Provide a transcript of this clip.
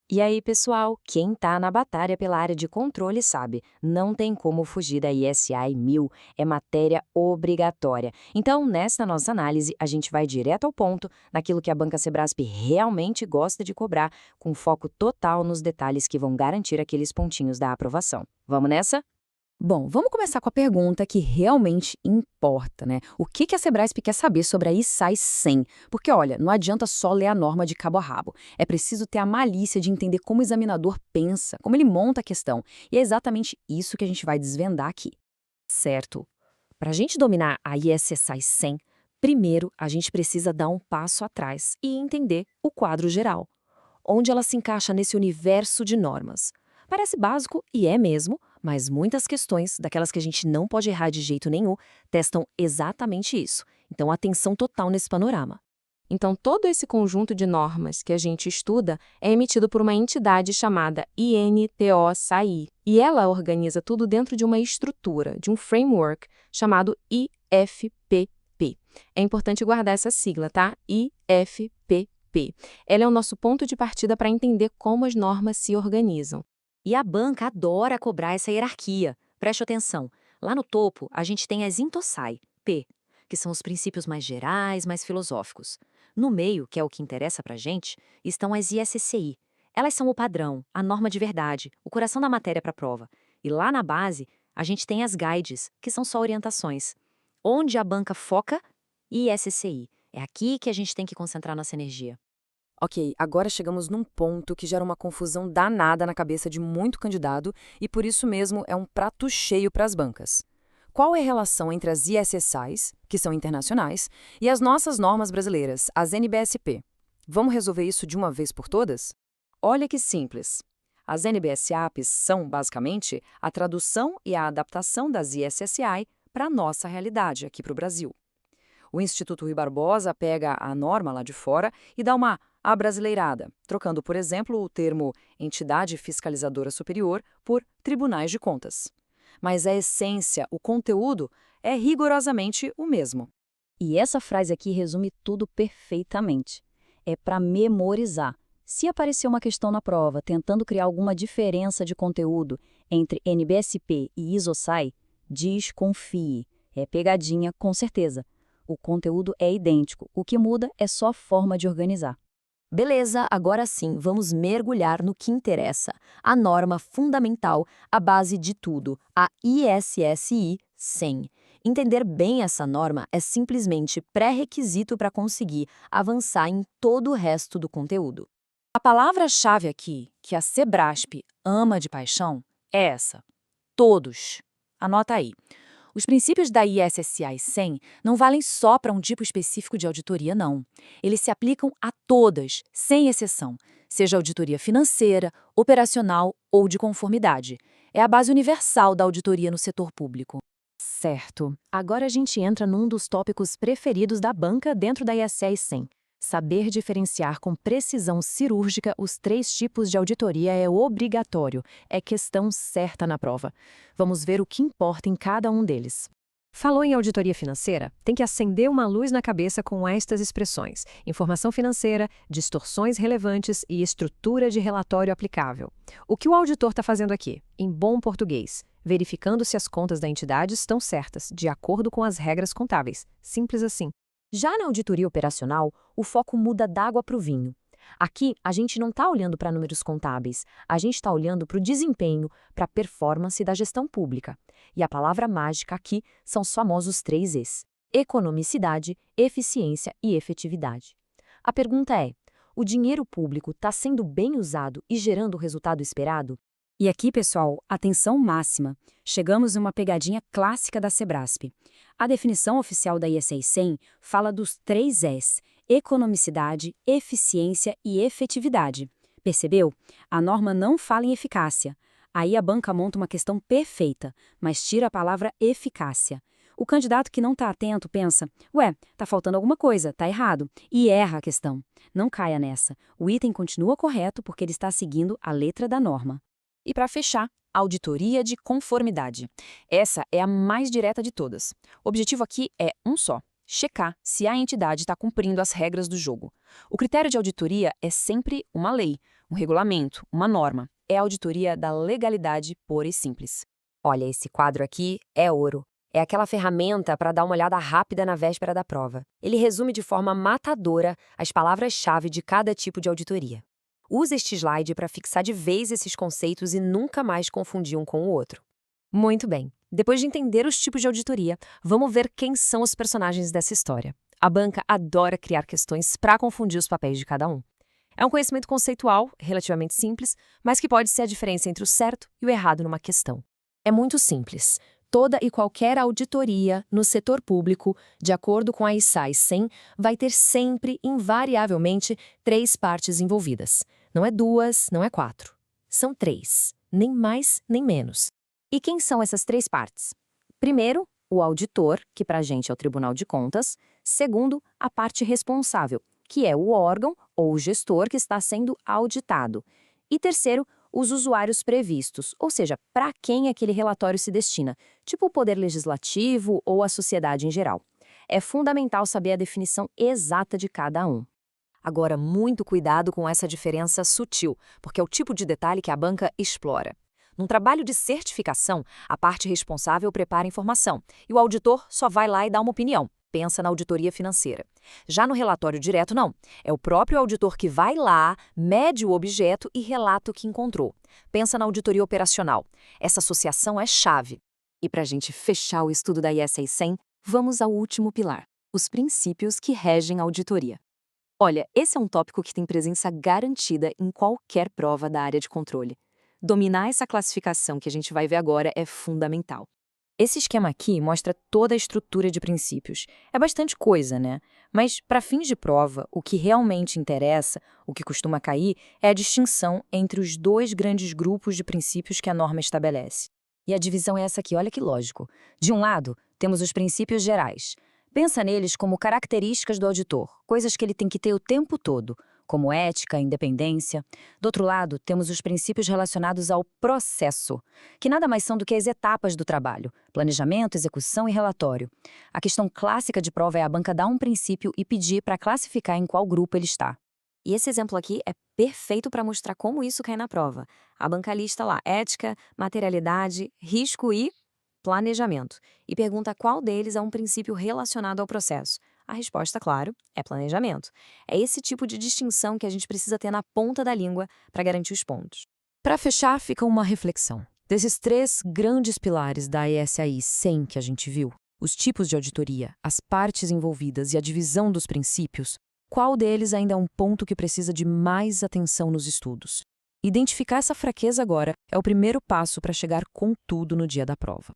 E aí, pessoal, quem está na batalha pela área de controle sabe, não tem como fugir da ISA 1000, é matéria obrigatória. Então, nessa nossa análise, a gente vai direto ao ponto, naquilo que a Banca Sebrasp realmente gosta de cobrar, com foco total nos detalhes que vão garantir aqueles pontinhos da aprovação. Vamos nessa? Bom, vamos começar com a pergunta que realmente importa, né? O que a Sebrasp quer saber sobre a ISAI 100? Porque, olha, não adianta só ler a norma de cabo a rabo. É preciso ter a malícia de entender como o examinador pensa, como ele monta a questão. E é exatamente isso que a gente vai desvendar aqui. Certo. Para a gente dominar a ISSI 100, primeiro a gente precisa dar um passo atrás e entender o quadro geral, onde ela se encaixa nesse universo de normas. Parece básico, e é mesmo, mas muitas questões, daquelas que a gente não pode errar de jeito nenhum, testam exatamente isso. Então, atenção total nesse panorama. Então, todo esse conjunto de normas que a gente estuda é emitido por uma entidade chamada INTO-SAI. E ela organiza tudo dentro de uma estrutura, de um framework chamado IFPP. É importante guardar essa sigla, tá? IFPP. Ela é o nosso ponto de partida para entender como as normas se organizam. E a banca adora cobrar essa hierarquia. Preste atenção. Lá no topo, a gente tem as Intosai, P, que são os princípios mais gerais, mais filosóficos. No meio, que é o que interessa pra gente, estão as ISCI. Elas são o padrão, a norma de verdade, o coração da matéria para a prova. E lá na base, a gente tem as guides, que são só orientações. Onde a banca foca? ISCI. É aqui que a gente tem que concentrar nossa energia. Ok, agora chegamos num ponto que gera uma confusão danada na cabeça de muito candidato e por isso mesmo é um prato cheio para as bancas. Qual é a relação entre as ISSAs, que são internacionais, e as nossas normas brasileiras, as NBSP? Vamos resolver isso de uma vez por todas? Olha que simples. As NBSAPs são, basicamente, a tradução e a adaptação das ISSI para a nossa realidade aqui para o Brasil. O Instituto Rui Barbosa pega a norma lá de fora e dá uma abrasileirada, trocando, por exemplo, o termo entidade fiscalizadora superior por tribunais de contas. Mas a essência, o conteúdo, é rigorosamente o mesmo. E essa frase aqui resume tudo perfeitamente. É para memorizar. Se aparecer uma questão na prova tentando criar alguma diferença de conteúdo entre NBSP e ISOSAI, desconfie. É pegadinha, com certeza. O conteúdo é idêntico, o que muda é só a forma de organizar. Beleza, agora sim, vamos mergulhar no que interessa. A norma fundamental, a base de tudo, a ISSI 100. Entender bem essa norma é simplesmente pré-requisito para conseguir avançar em todo o resto do conteúdo. A palavra-chave aqui, que a Sebrasp ama de paixão, é essa: todos. Anota aí. Os princípios da ISSI 100 não valem só para um tipo específico de auditoria, não. Eles se aplicam a todas, sem exceção, seja auditoria financeira, operacional ou de conformidade. É a base universal da auditoria no setor público. Certo. Agora a gente entra num dos tópicos preferidos da banca dentro da ISSI 100. Saber diferenciar com precisão cirúrgica os 3 tipos de auditoria é obrigatório, é questão certa na prova. Vamos ver o que importa em cada um deles. Falou em auditoria financeira? Tem que acender uma luz na cabeça com estas expressões: informação financeira, distorções relevantes e estrutura de relatório aplicável. O que o auditor está fazendo aqui? Em bom português, verificando se as contas da entidade estão certas, de acordo com as regras contábeis. Simples assim. Já na auditoria operacional, o foco muda d'água para o vinho. Aqui, a gente não está olhando para números contábeis, a gente está olhando para o desempenho, para a performance da gestão pública. E a palavra mágica aqui são os famosos 3 Es: economicidade, eficiência e efetividade. A pergunta é: o dinheiro público está sendo bem usado e gerando o resultado esperado? E aqui, pessoal, atenção máxima. Chegamos numa pegadinha clássica da Sebrasp. A definição oficial da ISSI 100 fala dos 3 Es: economicidade, eficiência e efetividade. Percebeu? A norma não fala em eficácia. Aí a banca monta uma questão perfeita, mas tira a palavra eficácia. O candidato que não está atento pensa: ué, tá faltando alguma coisa, tá errado, e erra a questão. Não caia nessa. O item continua correto porque ele está seguindo a letra da norma. E para fechar, auditoria de conformidade. Essa é a mais direta de todas. O objetivo aqui é um só: checar se a entidade está cumprindo as regras do jogo. O critério de auditoria é sempre uma lei, um regulamento, uma norma. É a auditoria da legalidade pura e simples. Olha, esse quadro aqui é ouro. É aquela ferramenta para dar uma olhada rápida na véspera da prova. Ele resume de forma matadora as palavras-chave de cada tipo de auditoria. Usa este slide para fixar de vez esses conceitos e nunca mais confundir um com o outro. Muito bem. Depois de entender os tipos de auditoria, vamos ver quem são os personagens dessa história. A banca adora criar questões para confundir os papéis de cada um. É um conhecimento conceitual, relativamente simples, mas que pode ser a diferença entre o certo e o errado numa questão. É muito simples. Toda e qualquer auditoria no setor público, de acordo com a ISAI 100, vai ter sempre, invariavelmente, 3 partes envolvidas. Não é 2, não é 4. São 3, nem mais nem menos. E quem são essas 3 partes? Primeiro, o auditor, que para a gente é o Tribunal de Contas. Segundo, a parte responsável, que é o órgão ou o gestor que está sendo auditado. E terceiro, os usuários previstos, ou seja, para quem aquele relatório se destina, tipo o Poder Legislativo ou a sociedade em geral. É fundamental saber a definição exata de cada um. Agora, muito cuidado com essa diferença sutil, porque é o tipo de detalhe que a banca explora. Num trabalho de certificação, a parte responsável prepara a informação e o auditor só vai lá e dá uma opinião. Pensa na auditoria financeira. Já no relatório direto, não. É o próprio auditor que vai lá, mede o objeto e relata o que encontrou. Pensa na auditoria operacional. Essa associação é chave. E para a gente fechar o estudo da ISA 100, vamos ao último pilar, os princípios que regem a auditoria. Olha, esse é um tópico que tem presença garantida em qualquer prova da área de controle. Dominar essa classificação que a gente vai ver agora é fundamental. Esse esquema aqui mostra toda a estrutura de princípios. É bastante coisa, né? Mas, para fins de prova, o que realmente interessa, o que costuma cair, é a distinção entre os 2 grandes grupos de princípios que a norma estabelece. E a divisão é essa aqui, olha que lógico. De um lado, temos os princípios gerais. Pensa neles como características do auditor, coisas que ele tem que ter o tempo todo, como ética, independência. Do outro lado, temos os princípios relacionados ao processo, que nada mais são do que as etapas do trabalho: planejamento, execução e relatório. A questão clássica de prova é a banca dar um princípio e pedir para classificar em qual grupo ele está. E esse exemplo aqui é perfeito para mostrar como isso cai na prova. A banca lista lá ética, materialidade, risco e planejamento. E pergunta qual deles é um princípio relacionado ao processo. A resposta, claro, é planejamento. É esse tipo de distinção que a gente precisa ter na ponta da língua para garantir os pontos. Para fechar, fica uma reflexão. Desses 3 grandes pilares da ISAI 100 que a gente viu, os tipos de auditoria, as partes envolvidas e a divisão dos princípios, qual deles ainda é um ponto que precisa de mais atenção nos estudos? Identificar essa fraqueza agora é o primeiro passo para chegar com tudo no dia da prova.